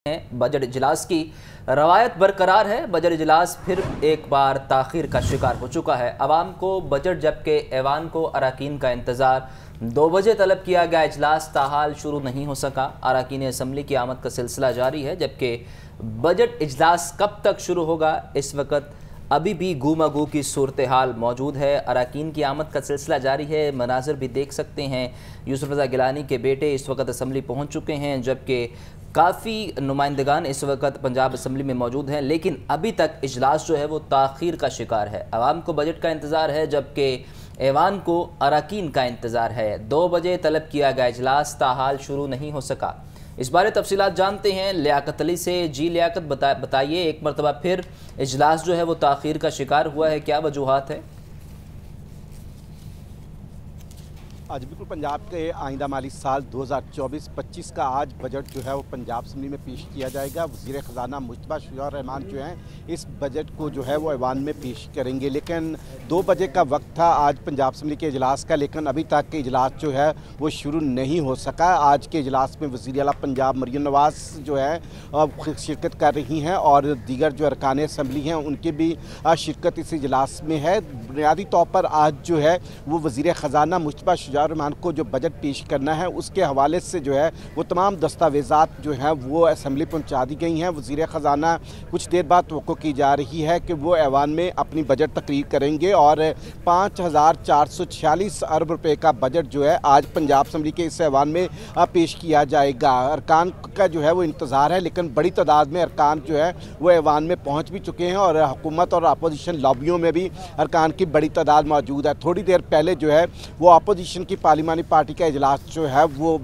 हैं। बजट इजलास की रवायत बरकरार है। बजट इजलास फिर एक बार ताखीर का शिकार हो चुका है। अवाम को बजट जबकि ऐवान को अरकान का इंतज़ार 2 बजे तलब किया गया इजलास ताहाल शुरू नहीं हो सका। अरकान असम्बली की आमद का सिलसिला जारी है, जबकि बजट इजलास कब तक शुरू होगा इस वक्त अभी भी गुमागू की सूरत हाल मौजूद है। अरकान की आमद का सिलसिला जारी है। मनाजर भी देख सकते हैं। यूसुफ रज़ा गिलानी के बेटे इस वक्त असम्बली पहुँच चुके हैं, जबकि काफ़ी नुमाइंदगान इस वक्त पंजाब असम्बली में मौजूद हैं, लेकिन अभी तक इजलास जो है वो ताख़ीर का शिकार है। आवाम को बजट का इंतज़ार है, जबकि ऐवान को अरकान का इंतज़ार है। 2 बजे तलब किया गया इजलास ताहाल शुरू नहीं हो सका। इस बारे तफसीलात जानते हैं लियाकत अली से। जी लियाकत, बताइए, एक मरतबा फिर इजलास जो है वो ताख़ीर का शिकार हुआ है, क्या वजूहात है? आज बिल्कुल पंजाब के आइंदा माली साल 2024-25 का आज बजट जो है वो पंजाब असम्बली में पेश किया जाएगा। वज़ीर ख़जाना मुश्तबा शुजाउर रहमान जो हैं इस बजट को जो है वो ऐवान में पेश करेंगे, लेकिन 2 बजे का वक्त था आज पंजाब असम्बली के इजलास का, लेकिन अभी तक के इजलास जो है वो शुरू नहीं हो सका। आज के इजलास में वज़ीर आला पंजाब मरियम नवाज़ जो है शिरकत कर रही हैं और दीगर जो अरकान असम्बली हैं उनकी भी शिरकत इस इजलास में है। बुनियादी तौर पर आज जो है वो वज़ीर ख़जाना मुश्तबा रहमान को जो बजट पेश करना है उसके हवाले से जो है वो तमाम दस्तावेज़ात जो हैं वो असम्बली पहुंचा दी गई हैं। वज़ीर ख़जाना कुछ देर बाद तवक्को की जा रही है कि वो ऐवान में अपनी बजट तकरीर करेंगे और 5446 अरब रुपए का बजट जो है आज पंजाब असम्बली के इस ऐवान में पेश किया जाएगा। अरकान का जो है वो इंतज़ार है, लेकिन बड़ी तादाद में अरकान जो है वो ऐवान में पहुँच भी चुके हैं और हुकूमत और अपोजिशन लॉबियों में भी अरकान की बड़ी तादाद मौजूद है। थोड़ी देर पहले जो है वो अपोजिशन की पार्लिमानी पार्टी का इजलास जो है वो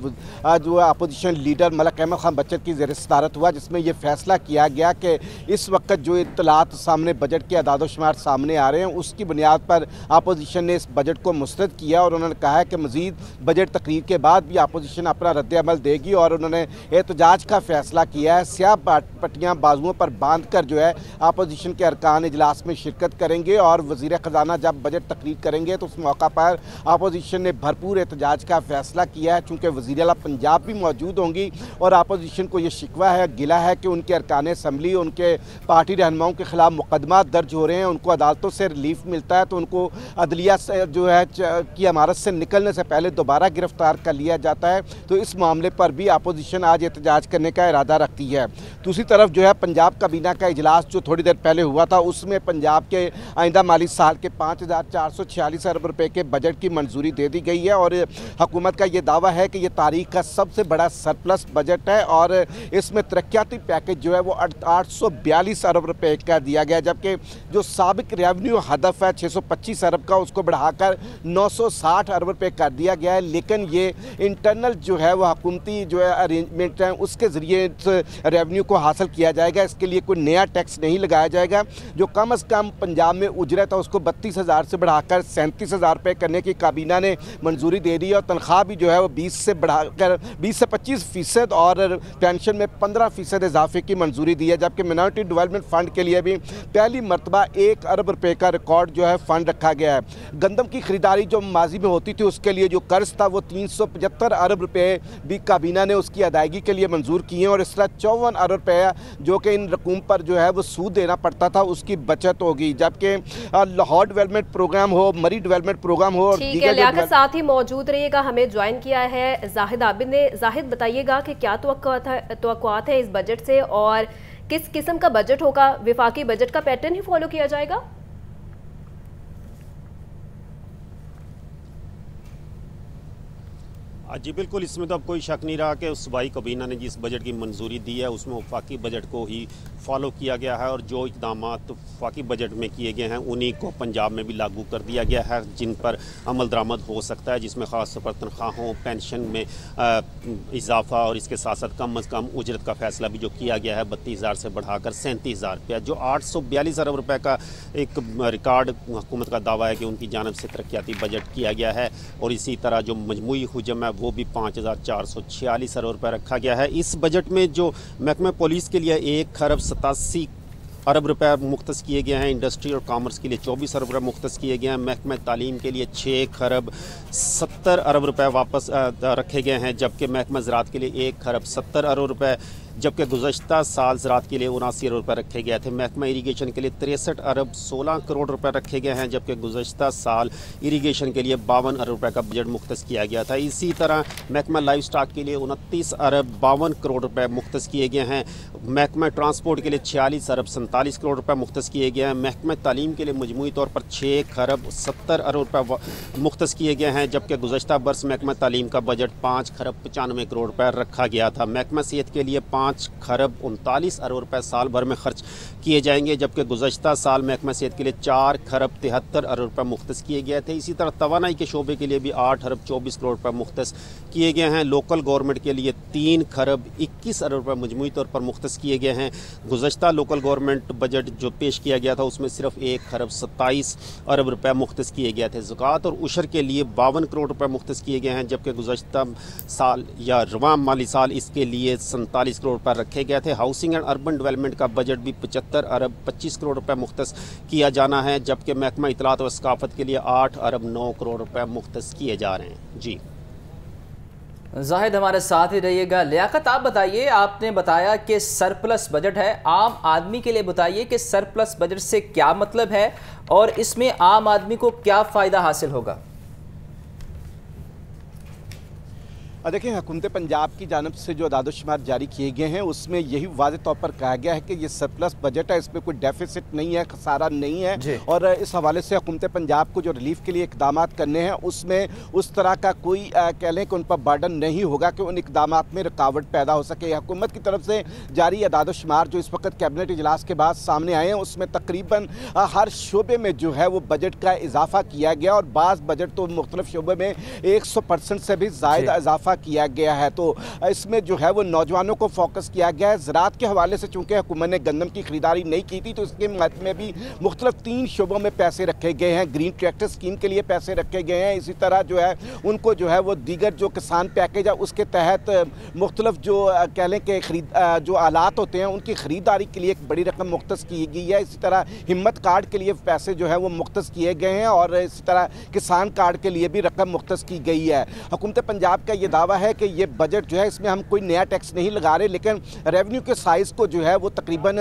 जो अपोजिशन लीडर मलिक अहमद खान बच्चन की ज़ेर सदारत हुआ, जिसमें ये फैसला किया गया कि इस वक्त जो इत्तलात सामने बजट के अदाद शुमार सामने आ रहे हैं उसकी बुनियाद पर अपोजिशन ने इस बजट को मुस्तरद किया और उन्होंने कहा है कि मज़ीद बजट तकरीर के बाद भी अपोजिशन अपना रद्द अमल देगी और उन्होंने एहतजाज का फैसला किया है। स्याह पट्टियाँ बाजुओं पर बांध कर जो है अपोजिशन के अरकान इजलास में शिरकत करेंगे और वज़ीर ख़जाना जब बजट तकरीर करेंगे तो उस मौका पर अपोजिशन ने भरपूर एहतजाज का फैसला किया है। चूँकि वज़ीर आला पंजाब भी मौजूद होंगी और अपोजिशन को ये शिकवा है, गिला है कि उनके अरकान असम्बली उनके पार्टी रहनुमाओं के ख़िलाफ़ मुकदमा दर्ज हो रहे हैं, उनको अदालतों से रिलीफ मिलता है तो उनको अदलिया से जो है की इमारत से निकलने से पहले दोबारा गिरफ्तार कर लिया जाता है। तो इस मामले पर भी अपोजिशन आज एहतजाज करने का इरादा रखती है। दूसरी तरफ जो है पंजाब काबीना का इजलास जो थोड़ी देर पहले हुआ था उसमें पंजाब के आइंदा माली साल के 5446 अरब रुपये के बजट की मंजूरी दे दी गई है और हुकूमत का ये दावा है कि ये तारीख का सबसे बड़ा सरप्लस बजट है और इसमें तरक्याती पैकेज जो है वो 842 अरब रुपए का दिया गया, जबकि जो साबिक रेवेन्यू हदफ है 625 अरब का उसको बढ़ाकर 960 अरब रुपए कर दिया गया है। लेकिन ये इंटरनल जो है वह हुकूमती जो है अरेंजमेंट है उसके ज़रिए इस रेवेन्यू को हासिल किया जाएगा। इसके लिए कोई नया टैक्स नहीं लगाया जाएगा। जो कम अज़ कम पंजाब में उजरत है उसको 32,000 से बढ़ाकर 37,000 रुपये करने की काबीना ने मंजूरी दे दी और तनख्वाह भी जो है वो 20 से बढ़ाकर 20 से 25% और पेंशन में 15% इजाफे की मंजूरी दी है। जबकि मिनॉरिटी डेवलपमेंट फ़ंड के लिए भी पहली मरतबा 1 अरब रुपए का रिकॉर्ड जो है फ़ंड रखा गया है। गंदम की ख़रीदारी जो माजी में होती थी उसके लिए जो कर्ज था वो 375 अरब रुपए भी काबीना ने उसकी अदायगी के लिए मंजूर किए हैं और इस तरह 54 अरब रुपये जो कि इन रकूम पर जो है वो सूद देना पड़ता था उसकी बचत होगी। जबकि लाहौर डेवलपमेंट प्रोग्राम हो, मरी डेवलपमेंट प्रोग्राम हो और दीगर साथ ही मौजूद रहिएगा। हमें ज्वाइन किया है जाहिद आबिद ने। जाहिद, बताइएगा कि क्या तवक्कुआत है इस बजट से और किस किस्म का बजट होगा? विफाकी बजट का पैटर्न ही फॉलो किया जाएगा? जी बिल्कुल, इसमें तो अब कोई शक नहीं रहा कि सूबाई काबीना ने जिस बजट की मंजूरी दी है उसमें वफाकी बजट को ही फॉलो किया गया है और जो इक़दाम वफाकी बजट में किए गए हैं उन्हीं को पंजाब में भी लागू कर दिया गया है, जिन पर अमल दरामद हो सकता है, जिसमें ख़ास तौर पर तनख्वाहों, पेंशन में इजाफा और इसके साथ साथ कम अज़ कम उजरत का फ़ैसला भी जो किया गया है 32,000 से बढ़ाकर 37,000 रुपया। जो 842 अरब रुपये का एक रिकॉर्ड हुकूमत का दावा है कि उनकी जानब से तरक्याती बजट किया गया है और इसी तरह जो मजमूई हुजम है वो भी 5446 अरब रुपये रखा गया है। इस बजट में जो महकमा पुलिस के लिए 1,87 अरब रुपए मुख्तस किए गए हैं, इंडस्ट्री और कॉमर्स के लिए 24 अरब रुपये मुख्तस किए गए हैं, महकमा तालीम के लिए 6 खरब 70 अरब रुपए वापस रखे गए हैं, जबकि महकमा ज़राअत के लिए 1 खरब 70 अरब रुपए जबकि गुज़श्ता साल ज़राअत के लिए 79 अरब रुपये रखे गए थे। महकमा इरीगेशन के लिए 63 अरब 16 करोड़ रुपए रखे गए हैं, जबकि गुज़श्ता साल इरीगेशन के लिए 52 अरब रुपये का बजट मुख्तस किया गया था। इसी तरह महकमा लाइव स्टॉक के लिए 29 अरब 52 करोड़ रुपए मुख्तस किए गए हैं। महकमा ट्रांसपोर्ट के लिए 46 अरब 47 करोड़ रुपए मुख्तस किए गए हैं। महकमा तालीम के लिए मजमूई तौर पर 6 खरब 70 अरब रुपए मुख्तस किए गए हैं, जबकि गुज़श्ता बरस महकमा तालीम का बजट 5 खरब 95 करोड़ रुपए रखा गया था। महकमा सेहत के लिए 5 खरब 39 अरब रुपए साल भर में खर्च किए जाएंगे, जबकि गुज़श्ता साल महकमा सेहत के लिए 4 खरब 73 अरब रुपए मुख्तस किए गए थे। इसी तरह तवानाई के शोबे के लिए भी 8 अरब 24 करोड़ रुपए मुख्तस किए गए हैं। लोकल गवर्नमेंट के लिए 3 खरब 21 अरब रुपए मजमूई तौर पर मुख्तस किए गए हैं। गुज़श्ता लोकल गवर्नमेंट बजट जो पेश किया गया था उसमें सिर्फ 1 खरब 27 अरब रुपए मुख्तस किए गए थे। ज़कात और उशर के लिए 52 करोड़ रुपए मुख्तस किए गए हैं, जबकि गुज़श्ता साल या रवां माली साल इसके लिए 47 करोड़ रुपए रखे गए थे। हाउसिंग एंड अर्बन डेवलपमेंट का बजट भी 75 अरब 25 करोड़ रुपए मुख्तस किया जाना है, जबकि महकमा इतलात और सकाफत के लिए 8 अरब 9 करोड़ रुपए मुख्तस किए जा रहे हैं। जी जाहिद हमारे साथ ही रहिएगा। लियाकत आप बताइए, आपने बताया कि सरप्लस बजट है, आम आदमी के लिए बताइए कि सरप्लस बजट से क्या मतलब है और इसमें आम आदमी को क्या फ़ायदा हासिल होगा। देखिए, हुकूमत पंजाब की जानिब से जो अदाद-ओ-शुमार जारी किए गए हैं उसमें यही वाज़ेह तौर पर कहा गया है कि ये सरप्लस बजट है, इसमें कोई डेफिसिट नहीं है, खसारा नहीं है। और इस हवाले से हुकूमत पंजाब को जो रिलीफ के लिए इकदाम करने हैं उसमें उस तरह का कोई कह लें कि उन पर बर्डन नहीं होगा कि उन इकदाम में रुकावट पैदा हो सके। हुकूमत की तरफ से जारी अदाद-ओ-शुमार जो इस वक्त कैबिनेट इजलास के बाद सामने आए हैं उसमें तकरीबन हर शोबे में जो है वो बजट का इजाफा किया गया और बाज़ बजट तो मुख्तलिफ शोबे में 100% से भी ज़्यादा इजाफा किया गया है। तो इसमें जो है वो नौजवानों को फोकस किया गया है। ज़राअत के हवाले से चूँकि हुकूमत ने गंदम की खरीदारी नहीं की थी तो इसके में भी मुख्तलिफ 3 शोबों में पैसे रखे गए हैं। ग्रीन ट्रैक्टर स्कीम के लिए पैसे रखे गए हैं। इसी तरह जो है उनको जो है वो दीगर जो किसान पैकेज है उसके तहत मुख्तलिफ जो कह लें कि जो आलात होते हैं उनकी ख़रीदारी के लिए एक बड़ी रकम मुख्तस की गई है। इसी तरह हिम्मत कार्ड के लिए पैसे जो है वो मुख्तस किए गए हैं और इसी तरह किसान कार्ड के लिए भी रकम मुख्तस की गई है। हुकूमत पंजाब का ये दावा है कि ये बजट जो है इसमें हम कोई नया टैक्स नहीं लगा रहे, लेकिन रेवेन्यू के साइज़ को जो है वो तकरीबन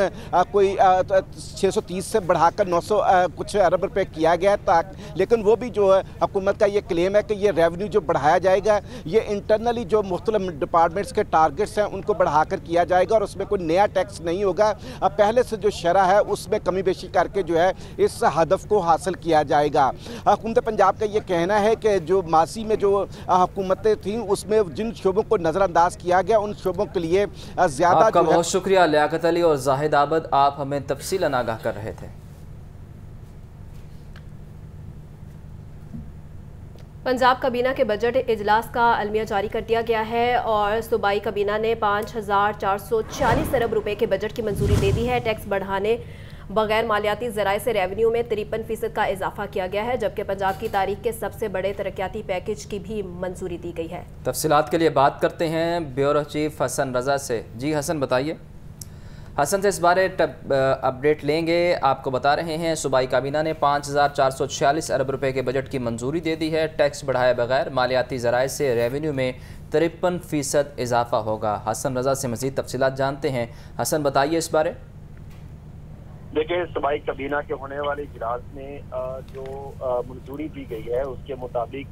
कोई 630 से बढ़ाकर 900 कुछ अरब रुपए किया गया है। लेकिन वो भी जो है हुकूमत का ये क्लेम है कि ये रेवेन्यू जो बढ़ाया जाएगा ये इंटरनली जो मुख्तलिफ डिपार्टमेंट्स के टारगेट्स हैं उनको बढ़ाकर किया जाएगा और उसमें कोई नया टैक्स नहीं होगा। पहले से जो शरह है उसमें कमी बेशी करके जो है इस हदफ को हासिल किया जाएगा। हुकूमत पंजाब का ये कहना है कि जो मासी में जो हुकूमतें थीं उसमें जिन शोबों को नज़रअंदाज किया गया उन शोबों के लिए ज़्यादा। आपका बहुत शुक्रिया लियाकत अली और जाहिद आबद, आप हमें तफसीलन आगाह कर रहे थे। पंजाब काबीना के बजट इजलास का अलमिया जारी कर दिया गया है और सूबाई काबीना ने 5440 अरब रुपए के बजट की मंजूरी दे दी है। टैक्स बढ़ाने बगैर मालियाती ज़राए से रेवेन्यू में 53% का इजाफा किया गया है, जबकि पंजाब की तारीख के सबसे बड़े तरक्याती पैकेज की भी मंजूरी दी गई है। तफसीलात के लिए बात करते हैं ब्यूरो चीफ हसन रज़ा से। जी हसन बताइए। हसन से इस बारे अपडेट लेंगे। आपको बता रहे हैं सूबाई काबीना ने 5446 अरब रुपए के बजट की मंजूरी दे दी है। टैक्स बढ़ाए बगैर मालियाती ज़राए से रेवेन्यू में 53% इजाफा होगा। हसन रज़ा से मज़ीद तफसीलात जानते हैं। हसन बताइए इस बारे। देखिए, सूबाई काबीना के होने वाले इजलास में जो मंजूरी दी गई है उसके मुताबिक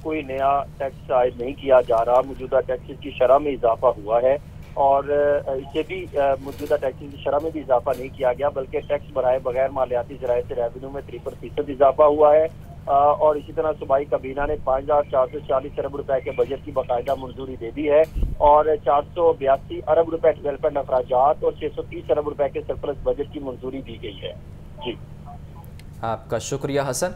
कोई नया टैक्स आयद नहीं किया जा रहा। मौजूदा टैक्सेस की शरह में इजाफा हुआ है और इसे भी मौजूदा टैक्सेस की शरह में भी इजाफा नहीं किया गया, बल्कि टैक्स बढ़ाए बगैर मालियाती ज़राए से रेवेन्यू में 53% इजाफा हुआ है। और इसी तरह सूबाई काबीना ने 5440 अरब रुपए के बजट की बाकायदा मंजूरी दे दी है और 482 अरब रुपए डेवलपमेंट अखराजात और 630 अरब रुपए के सरप्लस बजट की मंजूरी दी गई है। जी आपका शुक्रिया हसन।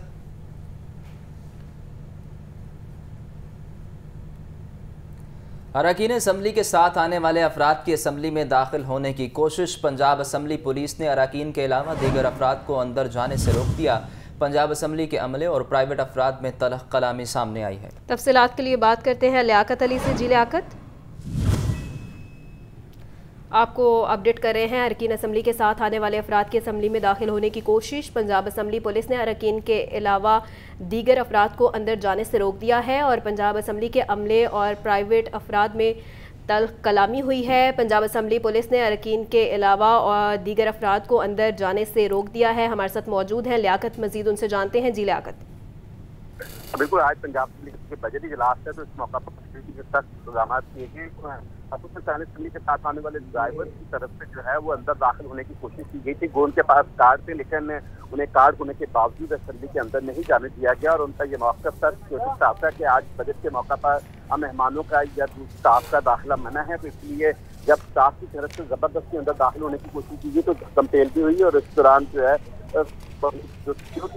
अरकान असम्बली के साथ आने वाले अफराद की असम्बली में दाखिल होने की कोशिश। पंजाब असम्बली पुलिस ने अरकान के अलावा दीगर अफराद को अंदर जाने से रोक दिया। पंजाब असम्बली के अमले और प्राइवेट अफराद में तलख कलामी सामने आई है। तफसीलात के लिए बात करते हैं लियाकत अली से। जी लियाकत, आपको अपडेट कर रहे हैं। अरकान असम्बली के साथ आने वाले अफराद की असम्बली में दाखिल होने की कोशिश। पंजाब असम्बली पुलिस ने अरकान के अलावा दीगर अफराद को अंदर जाने से रोक दिया है और पंजाब असम्बली के अमले और प्राइवेट अफराद में तल्ख कलामी हुई है। पंजाब असम्बली पुलिस ने अरकान के अलावा और दीगर अफराद को अंदर जाने से रोक दिया है। हमारे साथ मौजूद हैं लियाकत, मजीद उनसे जानते हैं। जी लियाकत। बिल्कुल, आज पंजाब के बजट इजलास है तो इस मौका पर सख्त इंतजाम किए गए। असम्बली के साथ आने वाले ड्राइवर की तरफ से जो है वो अंदर दाखिल होने की कोशिश की गई थी। वो उनके पास कार्ड थे, लेकिन उन्हें कार्ड होने के बावजूद असम्बली के अंदर नहीं जाने दिया गया और उनका ये मौका था साफ था कि आज बजट के मौका पर मेहमानों का या स्टाफ का दाखिला मना है। तो इसलिए जब स्टाफ की तरफ से जबरदस्ती अंदर दाखिल होने की कोशिश की गई तो धक्कमपेल भी हुई और इस दौरान जो है जो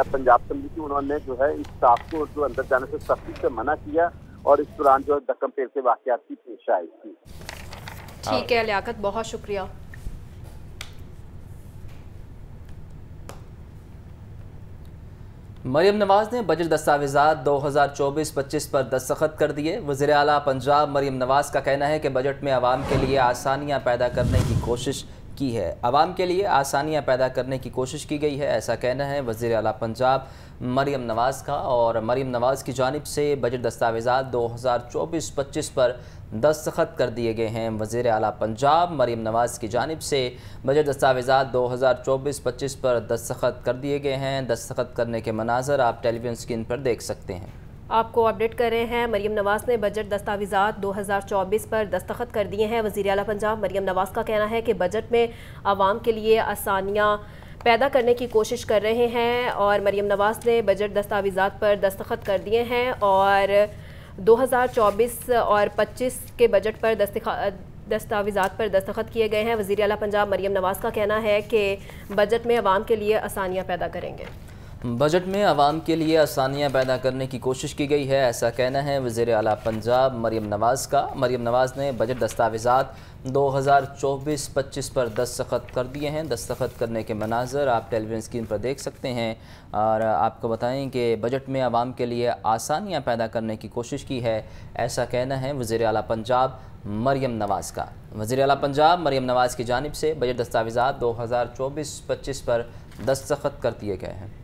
पंजाब असम्बली की उन्होंने जो है इस स्टाफ को जो अंदर जाने से सख्ती से मना किया और इस दौरान जो है धक्कमपेल के वाकयात की पेश आई थी। ठीक है लियाकत, बहुत शुक्रिया। मरियम नवाज ने बजट दस्तावेज़ात 2024-25 पर दस्तखत कर दिए। वज़ीर आला पंजाब मरियम नवाज का कहना है कि बजट में आवाम के लिए आसानियाँ पैदा करने की कोशिश की है। आवाम के लिए आसानियाँ पैदा करने की कोशिश की गई है, ऐसा कहना है वज़ीर आला पंजाब मरियम नवाज का। और मरियम नवाज की जानिब से बजट दस्तावेज़ात 2024-25 पर दस्तखत कर दिए गए हैं। वज़ीर आला पंजाब मरियम नवाज की जानिब से बजट दस्तावेज़ात 2024-25 पर दस्तखत कर दिए गए हैं। दस्तखत करने के मनाज़र आप टेलीविज़न स्क्रीन पर देख सकते हैं। आपको अपडेट कर रहे हैं। मरियम नवाज ने बजट दस्तावेज़ात 2024 पर दस्तखत कर दिए हैं। वज़ीर आला पंजाब मरियम नवाज का कहना है कि बजट में आवाम के लिए आसानियाँ पैदा करने की कोशिश कर रहे हैं और मरियम नवाज ने बजट दस्तावेज़ात पर दस्तखत कर दिए हैं और 2024 और 25 के बजट पर दस्तावेज़ात पर दस्तखत किए गए हैं। वज़ीर आला पंजाब मरियम नवाज का कहना है कि बजट में आवाम के लिए आसानियाँ पैदा करेंगे। बजट में आवाम के लिए आसानियाँ पैदा करने की कोशिश की गई है, ऐसा कहना है वज़ीर आला पंजाब मरियम नवाज का। मरियम नवाज ने बजट दस्तावेज़ात 2024-25 पर दस्तखत कर दिए हैं। दस्तखत करने के मनाज़र आप टेलीविज़न स्क्रीन पर देख सकते हैं और आपको बताएं कि बजट में आवाम के लिए आसानियाँ पैदा करने की कोशिश की है, ऐसा कहना है वज़ीर आला पंजाब मरियम नवाज का। वज़ीर आला पंजाब मरियम नवाज की जानिब से बजट दस्तावेज़ात 2024-25 पर दस्तखत कर दिए गए हैं।